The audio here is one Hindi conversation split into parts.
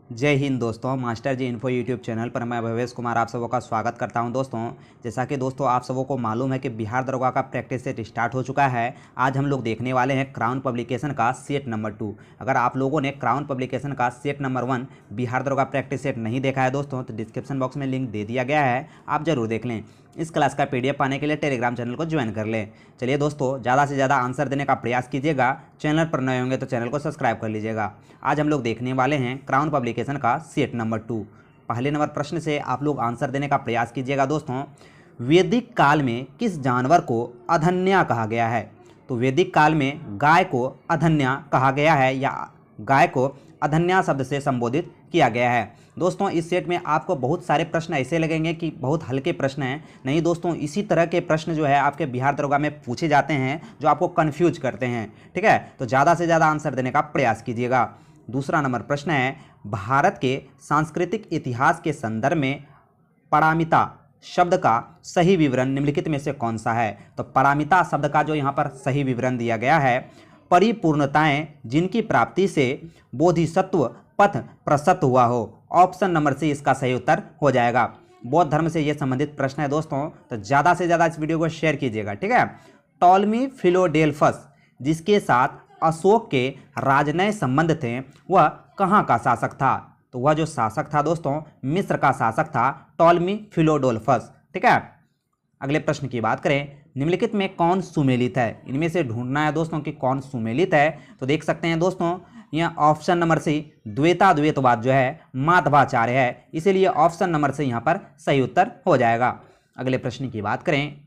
जय हिंद दोस्तों। मास्टर जी इन्फो यूट्यूब चैनल पर मैं भवेश कुमार आप सबों का स्वागत करता हूं। दोस्तों जैसा कि दोस्तों आप सबों को मालूम है कि बिहार दरोगा का प्रैक्टिस सेट स्टार्ट हो चुका है। आज हम लोग देखने वाले हैं क्राउन पब्लिकेशन का सेट नंबर 2। अगर आप लोगों ने क्राउन पब्लिकेशन का सेट नंबर 1 बिहार दरोगा प्रैक्टिस सेट नहीं देखा है दोस्तों, तो डिस्क्रिप्शन बॉक्स में लिंक दे दिया गया है, आप जरूर देख लें। इस क्लास का PDF पाने के लिए टेलीग्राम चैनल को ज्वाइन कर लें। चलिए दोस्तों, ज़्यादा से ज़्यादा आंसर देने का प्रयास कीजिएगा। चैनल पर नए होंगे तो चैनल को सब्सक्राइब कर लीजिएगा। आज हम लोग देखने वाले हैं क्राउन पब्लिकेशन का सेट नंबर 2। पहले नंबर प्रश्न से आप लोग आंसर देने का प्रयास कीजिएगा। दोस्तों, वैदिक काल में किस जानवर को अधन्या कहा गया है? तो वैदिक काल में गाय को अधन्या कहा गया है या गाय को अधन्या शब्द से संबोधित किया गया है। दोस्तों, इस सेट में आपको बहुत सारे प्रश्न ऐसे लगेंगे कि बहुत हल्के प्रश्न हैं। नहीं दोस्तों, इसी तरह के प्रश्न जो है आपके बिहार दरोगा में पूछे जाते हैं जो आपको कंफ्यूज करते हैं। ठीक है, तो ज़्यादा से ज़्यादा आंसर देने का प्रयास कीजिएगा। दूसरा नंबर प्रश्न है, भारत के सांस्कृतिक इतिहास के संदर्भ में पारमिता शब्द का सही विवरण निम्नलिखित में से कौन सा है? तो पारमिता शब्द का जो यहाँ पर सही विवरण दिया गया है, परिपूर्णताएं जिनकी प्राप्ति से बोधिसत्व पथ प्रशस्त हुआ हो। ऑप्शन नंबर सी इसका सही उत्तर हो जाएगा। बौद्ध धर्म से यह संबंधित प्रश्न है दोस्तों, तो ज़्यादा से ज़्यादा इस वीडियो को शेयर कीजिएगा। ठीक है, टॉलमी फिलोडेल्फस जिसके साथ अशोक के राजनय संबंध थे, वह कहाँ का शासक था? तो वह जो शासक था दोस्तों, मिस्र का शासक था टॉलमी फिलोडोल्फस। ठीक है, अगले प्रश्न की बात करें, निम्नलिखित में कौन सुमेलित है? इनमें से ढूंढना है दोस्तों कि कौन सुमेलित है। तो देख सकते हैं दोस्तों, यह ऑप्शन नंबर सी द्वैताद्वैतवाद जो है माधवाचार्य है, इसीलिए ऑप्शन नंबर से यहाँ पर सही उत्तर हो जाएगा। अगले प्रश्न की बात करें,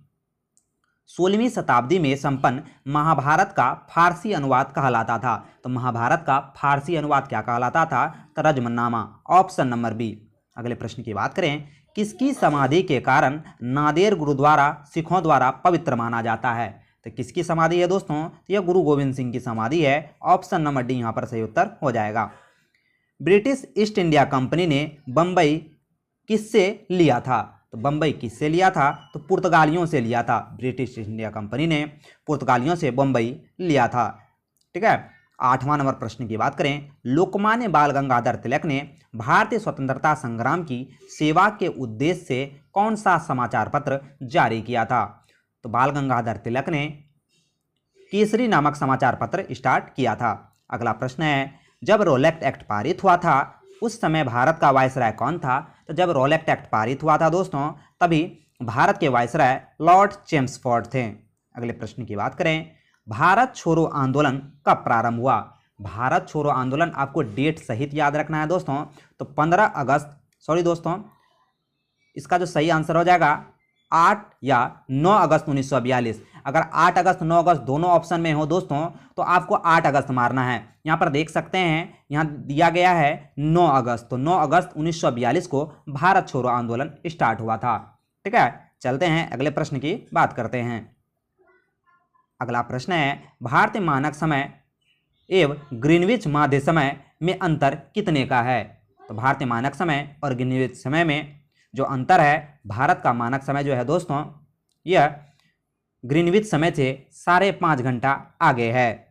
16वीं शताब्दी में संपन्न महाभारत का फारसी अनुवाद कहलाता था। तो महाभारत का फारसी अनुवाद क्या कहलाता था? तरजमनामा, ऑप्शन नंबर बी। अगले प्रश्न की बात करें, किसकी समाधि के कारण नादेर गुरुद्वारा सिखों द्वारा पवित्र माना जाता है? तो किसकी समाधि है दोस्तों? तो यह गुरु गोविंद सिंह की समाधि है, ऑप्शन नंबर डी यहाँ पर सही उत्तर हो जाएगा। ब्रिटिश ईस्ट इंडिया कंपनी ने बंबई किससे लिया था? तो बंबई किससे लिया था? तो पुर्तगालियों से लिया था। ब्रिटिश इंडिया कंपनी ने पुर्तगालियों से बंबई लिया था। ठीक है, 8वां नंबर प्रश्न की बात करें, लोकमान्य बाल गंगाधर तिलक ने भारतीय स्वतंत्रता संग्राम की सेवा के उद्देश्य से कौन सा समाचार पत्र जारी किया था? तो बाल गंगाधर तिलक ने केसरी नामक समाचार पत्र स्टार्ट किया था। अगला प्रश्न है, जब रोलेक्ट एक्ट पारित हुआ था उस समय भारत का वायसराय कौन था? तो जब रोलेक्ट एक्ट पारित हुआ था दोस्तों, तभी भारत के वायसराय लॉर्ड चेम्सफोर्ड थे। अगले प्रश्न की बात करें, भारत छोड़ो आंदोलन कब प्रारंभ हुआ? भारत छोड़ो आंदोलन आपको डेट सहित याद रखना है दोस्तों। तो 15 अगस्त, सॉरी दोस्तों, इसका जो सही आंसर हो जाएगा 8 या 9 अगस्त 1942। अगर 8 अगस्त 9 अगस्त दोनों ऑप्शन में हो दोस्तों, तो आपको 8 अगस्त मारना है। यहाँ पर देख सकते हैं, यहाँ दिया गया है 9 अगस्त, तो 9 अगस्त 1942 को भारत छोड़ो आंदोलन स्टार्ट हुआ था। ठीक है, चलते हैं अगले प्रश्न की बात करते हैं। अगला प्रश्न है, भारतीय मानक समय एवं ग्रीनविच माध्य समय में अंतर कितने का है? तो भारतीय मानक समय और ग्रीनविच समय में जो अंतर है, भारत का मानक समय जो है दोस्तों, यह ग्रीनविच समय से 5.5 घंटा आगे है।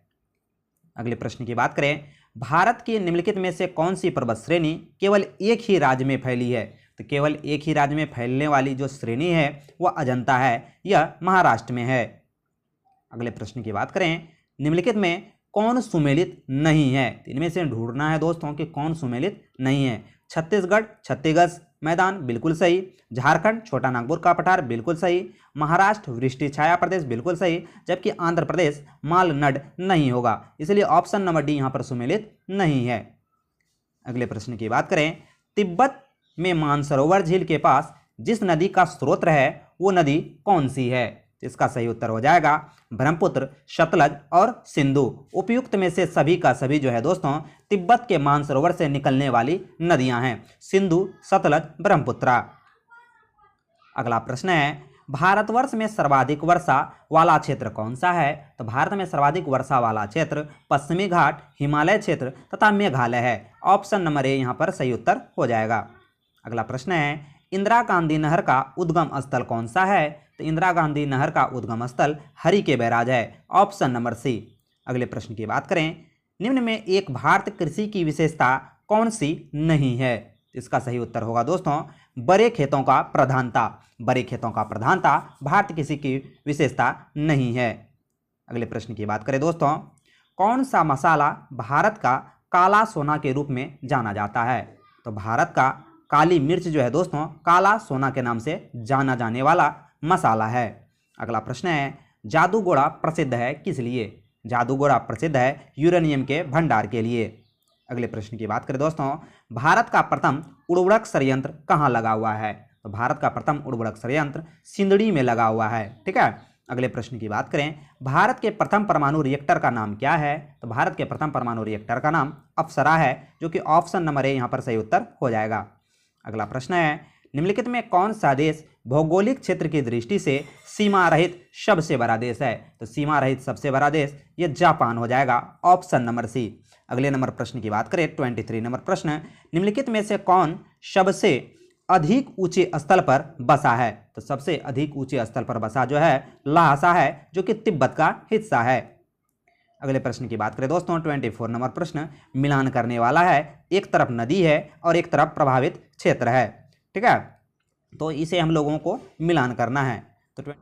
अगले प्रश्न की बात करें, भारत की निम्नलिखित में से कौन सी पर्वत श्रेणी केवल एक ही राज्य में फैली है? तो केवल एक ही राज्य में फैलने वाली जो श्रेणी है वह अजंता है, यह महाराष्ट्र में है। अगले प्रश्न की बात करें, निम्नलिखित में कौन सुमेलित नहीं है? इनमें से ढूंढना है दोस्तों कि कौन सुमेलित नहीं है। छत्तीसगढ़ छत्तीसगढ़ मैदान बिल्कुल सही, झारखंड छोटा नागपुर का पठार बिल्कुल सही, महाराष्ट्र वृष्टि छाया प्रदेश बिल्कुल सही, जबकि आंध्र प्रदेश मालनड नहीं होगा, इसलिए ऑप्शन नंबर डी यहाँ पर सुमेलित नहीं है। अगले प्रश्न की बात करें, तिब्बत में मानसरोवर झील के पास जिस नदी का स्रोत है वो नदी कौन सी है? इसका सही उत्तर हो जाएगा ब्रह्मपुत्र, सतलज और सिंधु। उपयुक्त में से सभी का सभी जो है दोस्तों, तिब्बत के मानसरोवर से निकलने वाली नदियां हैं, सिंधु, सतलज, ब्रह्मपुत्र। अगला प्रश्न है, भारतवर्ष में सर्वाधिक वर्षा वाला क्षेत्र कौन सा है? तो भारत में सर्वाधिक वर्षा वाला क्षेत्र पश्चिमी घाट, हिमालय क्षेत्र तथा मेघालय है। ऑप्शन नंबर ए यहाँ पर सही उत्तर हो जाएगा। अगला प्रश्न है, इंदिरा गांधी नहर का उद्गम स्थल कौन सा है? तो इंदिरा गांधी नहर का उद्गम स्थल हरिके बैराज है, ऑप्शन नंबर सी। अगले प्रश्न की बात करें, निम्न में एक भारत कृषि की विशेषता कौन सी नहीं है? इसका सही उत्तर होगा दोस्तों बड़े खेतों का प्रधानता। बड़े खेतों का प्रधानता भारत किसी की विशेषता नहीं है। अगले प्रश्न की बात करें दोस्तों, कौन सा मसाला भारत का काला सोना के रूप में जाना जाता है? तो भारत का काली मिर्च जो है दोस्तों काला सोना के नाम से जाना जाने वाला मसाला है। अगला प्रश्न है, जादूगोड़ा प्रसिद्ध है किस लिए? जादूगोड़ा प्रसिद्ध है यूरेनियम के भंडार के लिए। अगले प्रश्न की बात करें दोस्तों, भारत का प्रथम उर्वरक संयंत्र कहाँ लगा हुआ है? तो भारत का प्रथम उर्वरक संयंत्र सिंदड़ी में लगा हुआ है। ठीक है। अगले प्रश्न की बात करें, भारत के प्रथम परमाणु रिएक्टर का नाम क्या है? तो भारत के प्रथम परमाणु रिएक्टर का नाम अप्सरा है, जो कि ऑप्शन नंबर ए यहाँ पर सही उत्तर हो जाएगा। अगला प्रश्न है, निम्नलिखित में कौन सा देश भौगोलिक क्षेत्र की दृष्टि से सीमा रहित सबसे बड़ा देश है? तो सीमा रहित सबसे बड़ा देश ये जापान हो जाएगा, ऑप्शन नंबर सी। अगले नंबर प्रश्न की बात करें 23 नंबर प्रश्न, निम्नलिखित में से कौन सबसे अधिक ऊंचे स्थल पर बसा है? तो सबसे अधिक ऊंचे स्थल पर बसा जो है ल्हासा है, जो कि तिब्बत का हिस्सा है। अगले प्रश्न की बात करें दोस्तों 24 नंबर प्रश्न मिलान करने वाला है, एक तरफ नदी है और एक तरफ प्रभावित क्षेत्र है। ठीक है, तो इसे हम लोगों को मिलान करना है। तो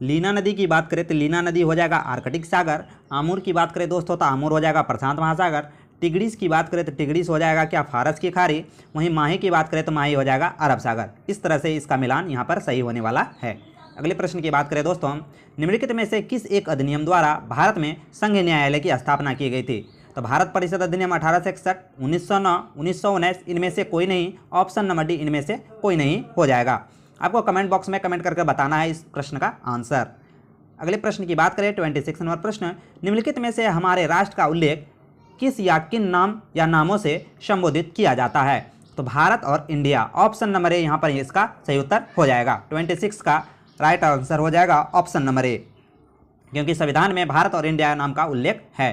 लीना नदी की बात करें तो लीना नदी हो जाएगा आर्कटिक सागर। आमूर की बात करें दोस्तों तो आमूर हो जाएगा प्रशांत महासागर। टिग्रिस की बात करें तो टिग्रिस हो जाएगा क्या फारस की खाड़ी। वहीं माही की बात करें तो माही हो जाएगा अरब सागर। इस तरह से इसका मिलान यहाँ पर सही होने वाला है। अगले प्रश्न की बात करें दोस्तों, निम्नलिखित में से किस एक अधिनियम द्वारा भारत में संघ न्यायालय की स्थापना की गई थी? तो भारत परिषद अधिनियम 1861, 1909, 1919 इनमें से कोई नहीं, ऑप्शन नंबर डी इनमें से कोई नहीं हो जाएगा। आपको कमेंट बॉक्स में कमेंट करके बताना है इस प्रश्न का आंसर। अगले प्रश्न की बात करें 26 नंबर प्रश्न, निम्नलिखित में से हमारे राष्ट्र का उल्लेख किस या किन नाम या नामों से संबोधित किया जाता है? तो भारत और इंडिया, ऑप्शन नंबर ए यहाँ पर इसका सही उत्तर हो जाएगा। 26 का राइट आंसर हो जाएगा ऑप्शन नंबर ए, क्योंकि संविधान में भारत और इंडिया नाम का उल्लेख है।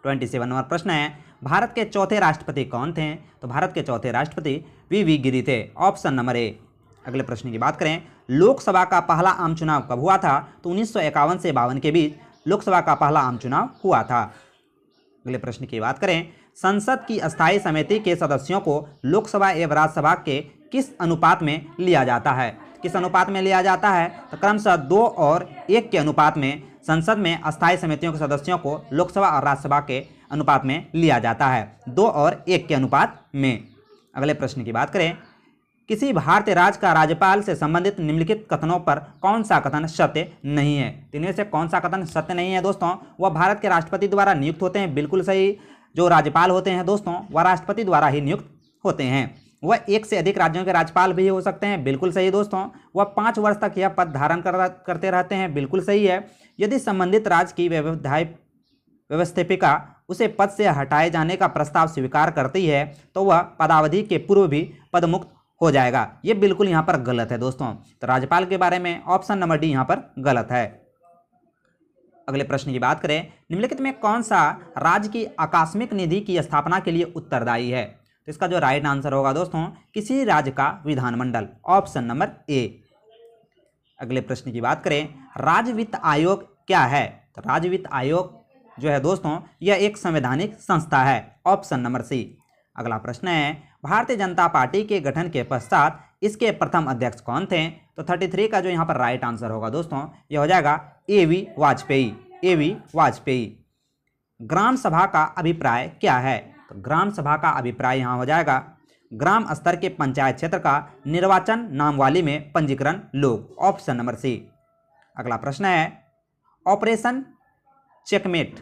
27 नंबर प्रश्न है, भारत के चौथे राष्ट्रपति कौन थे? तो भारत के चौथे राष्ट्रपति वी गिरी थे, ऑप्शन नंबर ए। अगले प्रश्न की बात करें, लोकसभा का पहला आम चुनाव कब हुआ था? तो 1951 से 52 के बीच लोकसभा का पहला आम चुनाव हुआ था। अगले प्रश्न की बात करें, संसद की अस्थायी समिति के सदस्यों को लोकसभा एवं राज्यसभा के किस अनुपात में लिया जाता है? किस अनुपात में लिया जाता है? तो क्रमशः 2 और 1 के अनुपात में संसद में अस्थायी समितियों के सदस्यों को लोकसभा और राज्यसभा के अनुपात में लिया जाता है, 2 और 1 के अनुपात में। अगले प्रश्न की बात करें, किसी भारतीय राज्य का राज्यपाल से संबंधित निम्नलिखित कथनों पर कौन सा कथन सत्य नहीं है? इनमें से कौन सा कथन सत्य नहीं है दोस्तों? वह भारत के राष्ट्रपति द्वारा नियुक्त होते हैं, बिल्कुल सही। जो राज्यपाल होते हैं दोस्तों वह राष्ट्रपति द्वारा ही नियुक्त होते हैं। वह 1 से अधिक राज्यों के राज्यपाल भी हो सकते हैं, बिल्कुल सही दोस्तों। वह 5 वर्ष तक यह पद धारण करते रहते हैं, बिल्कुल सही है। यदि संबंधित राज्य की व्यवस्थापिका उसे पद से हटाए जाने का प्रस्ताव स्वीकार करती है तो वह पदावधि के पूर्व भी पदमुक्त हो जाएगा। ये बिल्कुल यहाँ पर गलत है दोस्तों। तो राज्यपाल के बारे में ऑप्शन नंबर डी यहाँ पर गलत है। अगले प्रश्न की बात करें, निम्नलिखित में कौन सा राज्य की आकस्मिक निधि की स्थापना के लिए उत्तरदायी है? तो इसका जो राइट आंसर होगा दोस्तों किसी राज्य का विधानमंडल, ऑप्शन नंबर ए। अगले प्रश्न की बात करें, राज्य वित्त आयोग क्या है? तो राज्य वित्त आयोग जो है दोस्तों यह एक संवैधानिक संस्था है, ऑप्शन नंबर सी। अगला प्रश्न है, भारतीय जनता पार्टी के गठन के पश्चात इसके प्रथम अध्यक्ष कौन थे? तो 33 का जो यहाँ पर राइट आंसर होगा दोस्तों यह हो जाएगा ए.वी. वाजपेयी, ए.वी. वाजपेयी। ग्राम सभा का अभिप्राय क्या है? तो ग्राम सभा का अभिप्राय यहाँ हो जाएगा ग्राम स्तर के पंचायत क्षेत्र का निर्वाचन नामावली में पंजीकरण लोग, ऑप्शन नंबर सी। अगला प्रश्न है, ऑपरेशन चेकमेट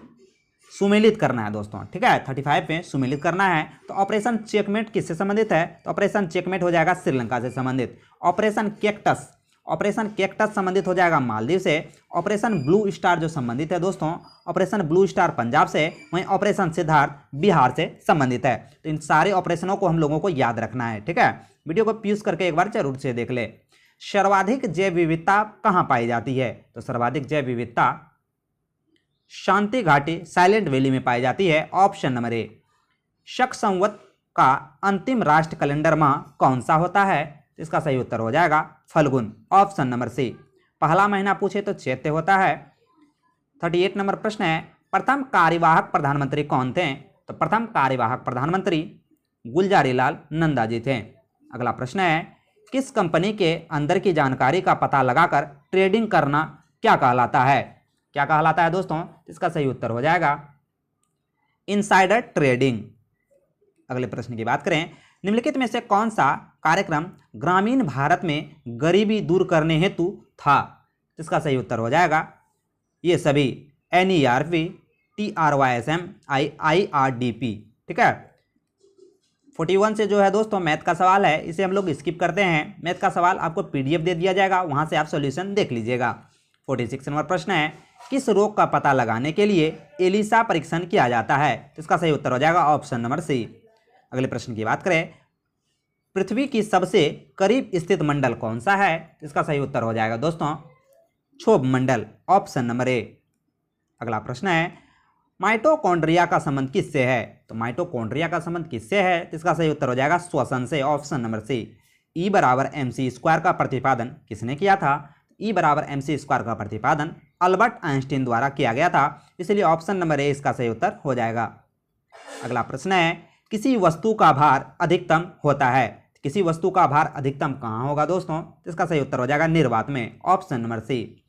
सुमेलित करना है दोस्तों, ठीक है। 35 में सुमेलित करना है। तो ऑपरेशन चेकमेट किससे संबंधित है? तो ऑपरेशन चेकमेट हो जाएगा श्रीलंका से संबंधित। ऑपरेशन कैक्टस संबंधित हो जाएगा मालदीव से। ऑपरेशन ब्लू स्टार जो संबंधित है दोस्तों, ऑपरेशन ब्लू स्टार पंजाब से। वहीं ऑपरेशन सिद्धार्थ बिहार से संबंधित है। तो इन सारे ऑपरेशनों को हम लोगों को याद रखना है, ठीक है। वीडियो को पॉज करके एक बार जरूर से देख ले। सर्वाधिक जैव विविधता कहाँ पाई जाती है? तो सर्वाधिक जैव विविधता शांति घाटी साइलेंट वैली में पाई जाती है, ऑप्शन नंबर ए। शक संवत का अंतिम राष्ट्र कैलेंडर माह कौन सा होता है? तो इसका सही उत्तर हो जाएगा फल्गुन, ऑप्शन नंबर सी। पहला महीना पूछे तो चैत्र होता है। 38 नंबर प्रश्न है, प्रथम कार्यवाहक प्रधानमंत्री कौन थे? तो प्रथम कार्यवाहक प्रधानमंत्री गुलजारीलाल नंदा जी थे। अगला प्रश्न है, किस कंपनी के अंदर की जानकारी का पता लगाकर ट्रेडिंग करना क्या कहलाता है? क्या कहलाता है दोस्तों? इसका सही उत्तर हो जाएगा इनसाइडर ट्रेडिंग। अगले प्रश्न की बात करें, निम्नलिखित में से कौन सा कार्यक्रम ग्रामीण भारत में गरीबी दूर करने हेतु था? इसका सही उत्तर हो जाएगा ये सभी NERP, TRYSM, IRDP। ठीक है, 41 से जो है दोस्तों मैथ का सवाल है, इसे हम लोग स्किप करते हैं। मैथ का सवाल आपको PDF दे दिया जाएगा, वहां से आप सॉल्यूशन देख लीजिएगा। 46 नंबर प्रश्न है, किस रोग का पता लगाने के लिए एलिसा परीक्षण किया जाता है? इसका सही उत्तर हो जाएगा ऑप्शन नंबर सी। अगले प्रश्न की बात करें, पृथ्वी की सबसे करीब स्थित मंडल कौन सा है? इसका सही उत्तर हो जाएगा दोस्तों क्षोभ मंडल, ऑप्शन नंबर ए। अगला प्रश्न है, माइटोकॉन्ड्रिया का संबंध किससे है? तो माइटोकॉन्ड्रिया का संबंध किससे है? इसका सही उत्तर हो जाएगा श्वसन से, ऑप्शन नंबर सी। E बराबर mc² का प्रतिपादन किसने किया था? E बराबर mc² का प्रतिपादन अल्बर्ट आइंस्टीन द्वारा किया गया था, इसलिए ऑप्शन नंबर ए इसका सही उत्तर हो जाएगा। अगला प्रश्न है, किसी वस्तु का भार अधिकतम होता है? किसी वस्तु का भार अधिकतम कहाँ होगा दोस्तों? इसका सही उत्तर हो जाएगा निर्वात में, ऑप्शन नंबर सी।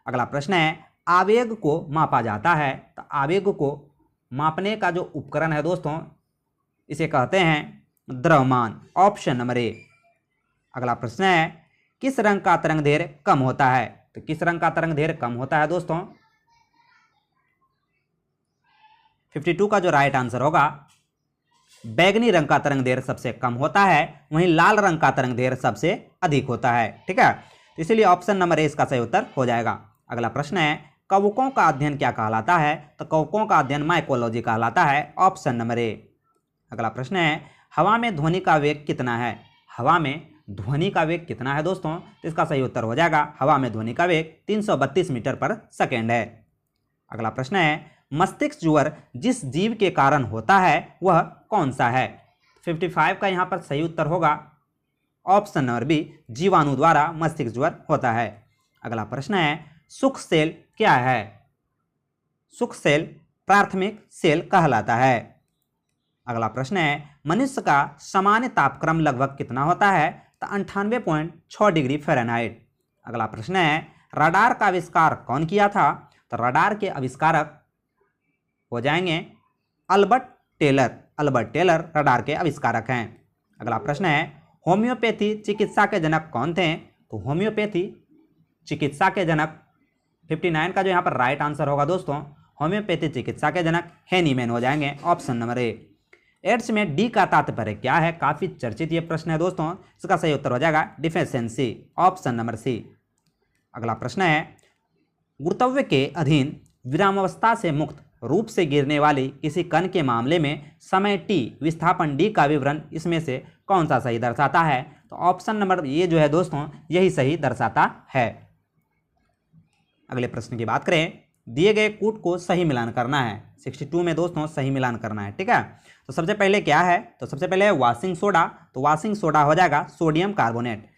अगला प्रश्न है, आवेग को मापा जाता है, तो आवेग को मापने का जो उपकरण है दोस्तों इसे कहते हैं द्रव्यमान, ऑप्शन नंबर ए। अगला प्रश्न है, किस रंग का तरंग दैर्घ्य कम होता है? तो किस रंग का तरंग दैर्घ्य कम होता है दोस्तों? 52 का जो राइट आंसर होगा, बैगनी रंग का तरंग दैर्घ्य सबसे कम होता है, वहीं लाल रंग का तरंग दैर्घ्य सबसे अधिक होता है। ठीक है, इसलिए ऑप्शन नंबर ए इसका सही उत्तर हो जाएगा। अगला प्रश्न है, कवकों का अध्ययन क्या कहलाता है? तो कवकों का अध्ययन माइकोलॉजी कहलाता है, ऑप्शन नंबर ए। अगला प्रश्न है, हवा में ध्वनि का वेग कितना है? हवा में ध्वनि का वेग कितना है दोस्तों? तो इसका सही उत्तर हो जाएगा हवा में ध्वनि का वेग 332 मीटर पर सेकेंड है। अगला प्रश्न है, मस्तिष्क ज्वर जिस जीव के कारण होता है वह कौन सा है? 55 का यहाँ पर सही उत्तर होगा ऑप्शन नंबर बी, जीवाणु द्वारा मस्तिष्क ज्वर होता है। अगला प्रश्न है, सुख सेल क्या है? सुख सेल प्राथमिक सेल कहलाता है। अगला प्रश्न है, मनुष्य का सामान्य तापक्रम लगभग कितना होता है? तो 98.6 डिग्री फ़ारेनहाइट। अगला प्रश्न है, रडार का आविष्कार कौन किया था? तो रडार के आविष्कारक हो जाएंगे Albert Taylor. Albert Taylor radar के आविष्कारक हैं। अगला प्रश्न है, होम्योपैथी चिकित्सा के जनक कौन थे? तो होम्योपैथी चिकित्सा के जनक 59 का जो यहाँ पर राइट आंसर होगा दोस्तों, होम्योपैथी चिकित्सा के जनक हेनीमैन हो जाएंगे, ऑप्शन नंबर ए। एड्स में डी का तात्पर्य क्या है? काफी चर्चित ये प्रश्न है दोस्तों, इसका सही उत्तर हो जाएगा डिफिशियंसी, ऑप्शन नंबर सी। अगला प्रश्न है, गुरुत्व के अधीन विरामावस्था से मुक्त रूप से गिरने वाली किसी कण के मामले में समय t विस्थापन d का विवरण इसमें से कौन सा सही दर्शाता है? तो ऑप्शन नंबर ये जो है दोस्तों यही सही दर्शाता है। अगले प्रश्न की बात करें, दिए गए कूट को सही मिलान करना है। 62 में दोस्तों सही मिलान करना है। ठीक है, तो सबसे पहले क्या है? तो सबसे पहले है वॉशिंग सोडा, तो वॉशिंग सोडा हो जाएगा सोडियम कार्बोनेट।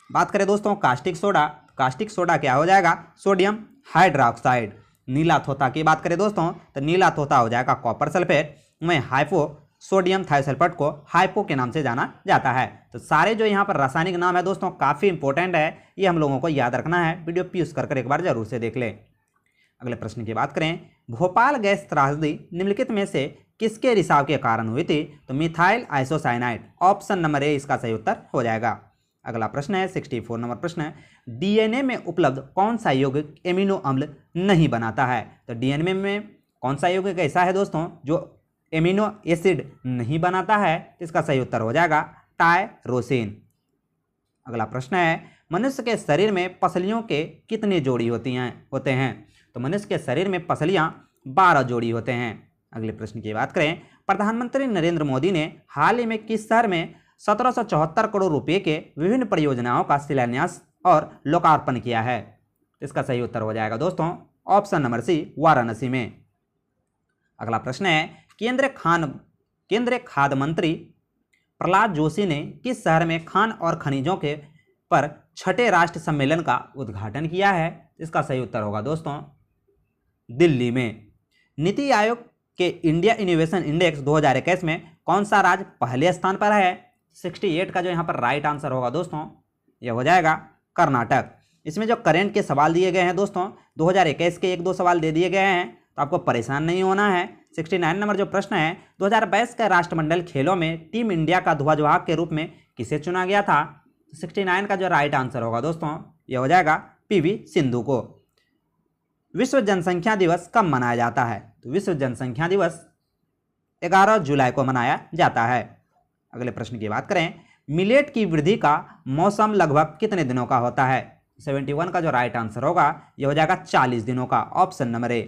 बात करें दोस्तों कास्टिक सोडा, कास्टिक सोडा क्या हो जाएगा? Sodium hydroxide. नीला तोता की बात करें दोस्तों, तो नीला तोता हो जाएगा कॉपर सल्फेट। वहीं हाइपो सोडियम थाइसल्फेट को हाइपो के नाम से जाना जाता है। तो सारे जो यहाँ पर रासायनिक नाम है दोस्तों काफ़ी इंपॉर्टेंट है, ये हम लोगों को याद रखना है। वीडियो पॉज कर एक बार जरूर से देख लें। अगले प्रश्न की बात करें, भोपाल गैस त्रासदी निम्नलिखित में से किसके रिसाव के कारण हुई थी? तो methyl isocyanide, option number A इसका सही उत्तर हो जाएगा। अगला प्रश्न है 64 नंबर प्रश्न है, डीएनए में उपलब्ध कौन सा यौगिक एमिनो अम्ल नहीं बनाता है? तो डीएनए में कौन सा यौगिक ऐसा है दोस्तों जो एमिनो एसिड नहीं बनाता है? इसका सही उत्तर हो जाएगा टायरोसिन। अगला प्रश्न है, मनुष्य के शरीर में पसलियों के कितने जोड़ी होते हैं? तो मनुष्य के शरीर में पसलियां 12 जोड़ी होते हैं। अगले प्रश्न की बात करें, प्रधानमंत्री नरेंद्र मोदी ने हाल ही में किस शहर में 1774 करोड़ रुपए के विभिन्न परियोजनाओं का शिलान्यास और लोकार्पण किया है? इसका सही उत्तर हो जाएगा दोस्तों ऑप्शन नंबर सी, वाराणसी में। अगला प्रश्न है, केंद्रीय खाद्य मंत्री प्रहलाद जोशी ने किस शहर में खान और खनिजों के पर छठे राष्ट्रीय सम्मेलन का उद्घाटन किया है? इसका सही उत्तर होगा दोस्तों दिल्ली में। नीति आयोग के इंडिया इनोवेशन इंडेक्स 2021 में कौन सा राज्य पहले स्थान पर है? 68 का जो यहाँ पर राइट आंसर होगा दोस्तों यह हो जाएगा कर्नाटक। इसमें जो करंट के सवाल दिए गए हैं दोस्तों 2021 के 1-2 सवाल दे दिए गए हैं, तो आपको परेशान नहीं होना है। 69 नंबर जो प्रश्न है, 2022 के राष्ट्रमंडल खेलों में टीम इंडिया का ध्वजवाहक के रूप में किसे चुना गया था? 69 का जो राइट आंसर होगा दोस्तों यह हो जाएगा पीवी सिंधु को। विश्व जनसंख्या दिवस कब मनाया जाता है? तो विश्व जनसंख्या दिवस 11 जुलाई को मनाया जाता है। अगले प्रश्न की बात करें, मिलेट की वृद्धि का मौसम लगभग कितने दिनों का होता है? 71 का जो राइट आंसर होगा यह हो जाएगा 40 दिनों का, ऑप्शन नंबर ए।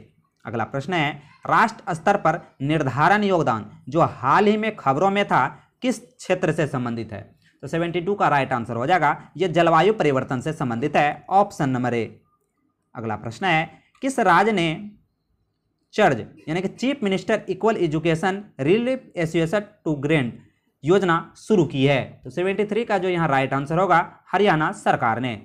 अगला प्रश्न है, राष्ट्र स्तर पर निर्धारण योगदान जो हाल ही में खबरों में था किस क्षेत्र से संबंधित है? तो 72 का राइट आंसर हो जाएगा यह जलवायु परिवर्तन से संबंधित है, ऑप्शन नंबर ए। अगला प्रश्न है, किस राज्य ने चर्ज यानी कि chief minister equal education relief association to grant योजना शुरू की है? तो 73 का जो यहाँ राइट आंसर होगा हरियाणा सरकार ने।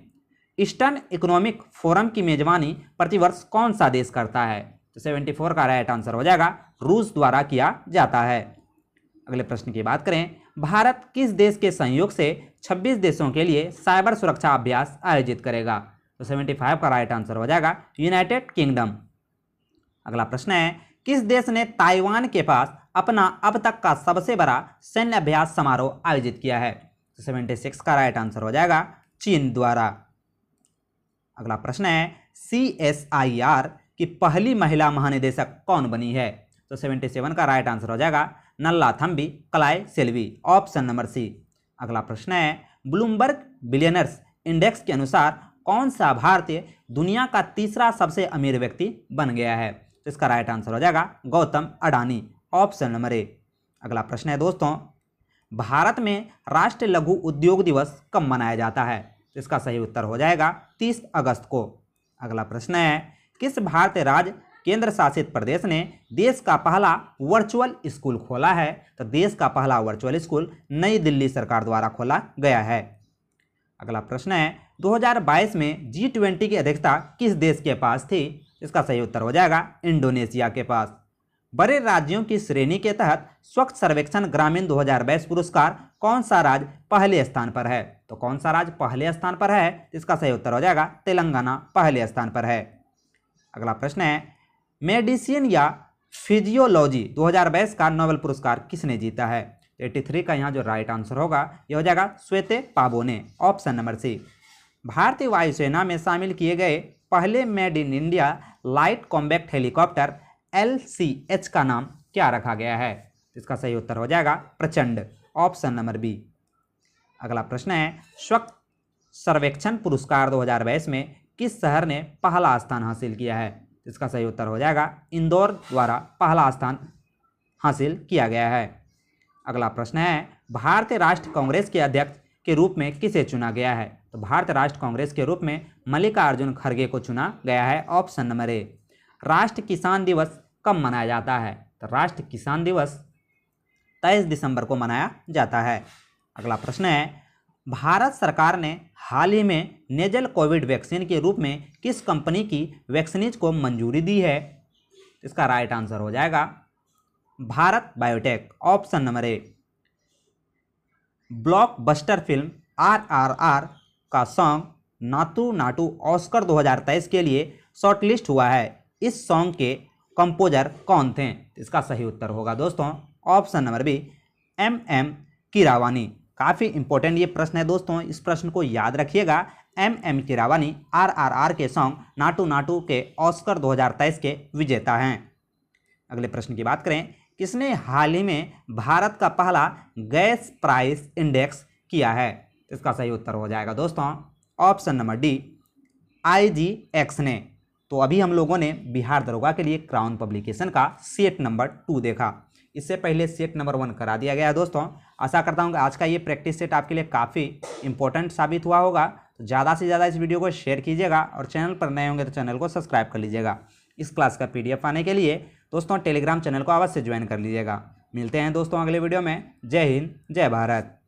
ईस्टर्न इकोनॉमिक फोरम की मेजबानी प्रतिवर्ष कौन सा देश करता है? तो 74 का राइट आंसर हो जाएगा रूस द्वारा किया जाता है। अगले प्रश्न की बात करें, भारत किस देश के सहयोग से 26 देशों के लिए साइबर सुरक्षा अभ्यास आयोजित करेगा? तो 75 का राइट आंसर हो जाएगा यूनाइटेड किंगडम। अगला प्रश्न है, किस देश ने ताइवान के पास अपना अब तक का सबसे बड़ा सैन्य अभ्यास समारोह आयोजित किया है? तो 76 का राइट आंसर हो जाएगा चीन द्वारा। अगला प्रश्न है, CSIR की पहली महिला महानिदेशक कौन बनी है? तो 77 का राइट आंसर हो जाएगा नल्लाथम्बी कलाई सेल्वी, ऑप्शन नंबर सी। अगला प्रश्न है, ब्लूमबर्ग बिलियनर्स इंडेक्स के अनुसार कौन सा भारतीय दुनिया का तीसरा सबसे अमीर व्यक्ति बन गया है? तो इसका राइट आंसर हो जाएगा Gautam Adani, option number A. अगला प्रश्न है दोस्तों, भारत में राष्ट्रीय लघु उद्योग दिवस कब मनाया जाता है? तो इसका सही उत्तर हो जाएगा 30 अगस्त को। अगला प्रश्न है, किस भारतीय राज्य केंद्र शासित प्रदेश ने देश का पहला वर्चुअल स्कूल खोला है? तो देश का पहला वर्चुअल स्कूल नई दिल्ली सरकार द्वारा खोला गया है। अगला प्रश्न है, 2022 में G20 की अध्यक्षता किस देश के पास थी? इसका सही उत्तर हो जाएगा इंडोनेशिया के पास। बड़े राज्यों की श्रेणी के तहत स्वच्छ सर्वेक्षण ग्रामीण 2022 पुरस्कार कौन सा राज्य पहले स्थान पर है? तो कौन सा राज्य पहले स्थान पर है? इसका सही उत्तर हो जाएगा तेलंगाना पहले स्थान पर है। अगला प्रश्न है, मेडिसिन या फिजियोलॉजी 2022 का नोबेल पुरस्कार किसने जीता है? 83 का यहाँ जो राइट आंसर होगा यह हो जाएगा श्वेते पाबो ने, ऑप्शन नंबर सी। भारतीय वायुसेना में शामिल किए गए पहले made in India light combat helicopter LCH का नाम क्या रखा गया है? इसका सही उत्तर हो जाएगा प्रचंड, ऑप्शन नंबर बी। अगला प्रश्न है, स्वच्छ सर्वेक्षण पुरस्कार 2022 में किस शहर ने पहला स्थान हासिल किया है? इसका सही उत्तर हो जाएगा इंदौर द्वारा पहला स्थान हासिल किया गया है। अगला प्रश्न है, भारतीय राष्ट्र कांग्रेस के अध्यक्ष के रूप में किसे चुना गया है? तो भारतीय राष्ट्र कांग्रेस के रूप में मल्लिकार्जुन खड़गे को चुना गया है, ऑप्शन नंबर ए। राष्ट्र किसान दिवस कब मनाया जाता है? तो राष्ट्र किसान दिवस 23 दिसंबर को मनाया जाता है। अगला प्रश्न है, भारत सरकार ने हाल ही में नेजल कोविड वैक्सीन के रूप में किस कंपनी की वैक्सीनेज को मंजूरी दी है? इसका राइट आंसर हो जाएगा Bharat biotech, option number A. Blockbuster film RRR का सॉन्ग नातू नाटू ऑस्कर 2023 के लिए शॉर्टलिस्ट हुआ है। इस सॉन्ग के कंपोजर कौन थे? इसका सही उत्तर होगा दोस्तों option number B, MM Keeravani. काफ़ी इंपॉर्टेंट ये प्रश्न है दोस्तों, इस प्रश्न को याद रखिएगा। MM कीरावानी RRR के सॉन्ग नाटू नाटू के ऑस्कर 2023 के विजेता हैं। अगले प्रश्न की बात करें, किसने हाल ही में भारत का पहला गैस प्राइस इंडेक्स किया है? इसका सही उत्तर हो जाएगा दोस्तों ऑप्शन नंबर डी, IGX ने। तो अभी हम लोगों ने बिहार दरोगा के लिए क्राउन पब्लिकेशन का सेट नंबर 2 देखा, इससे पहले सेट नंबर 1 करा दिया गया है दोस्तों। आशा करता हूँ कि आज का ये प्रैक्टिस सेट आपके लिए काफ़ी इंपॉर्टेंट साबित हुआ होगा। तो ज़्यादा से ज़्यादा इस वीडियो को शेयर कीजिएगा और चैनल पर नए होंगे तो चैनल को सब्सक्राइब कर लीजिएगा। इस क्लास का PDF पाने के लिए दोस्तों टेलीग्राम चैनल को अवश्य ज्वाइन कर लीजिएगा। मिलते हैं दोस्तों अगले वीडियो में। जय हिंद, जय भारत।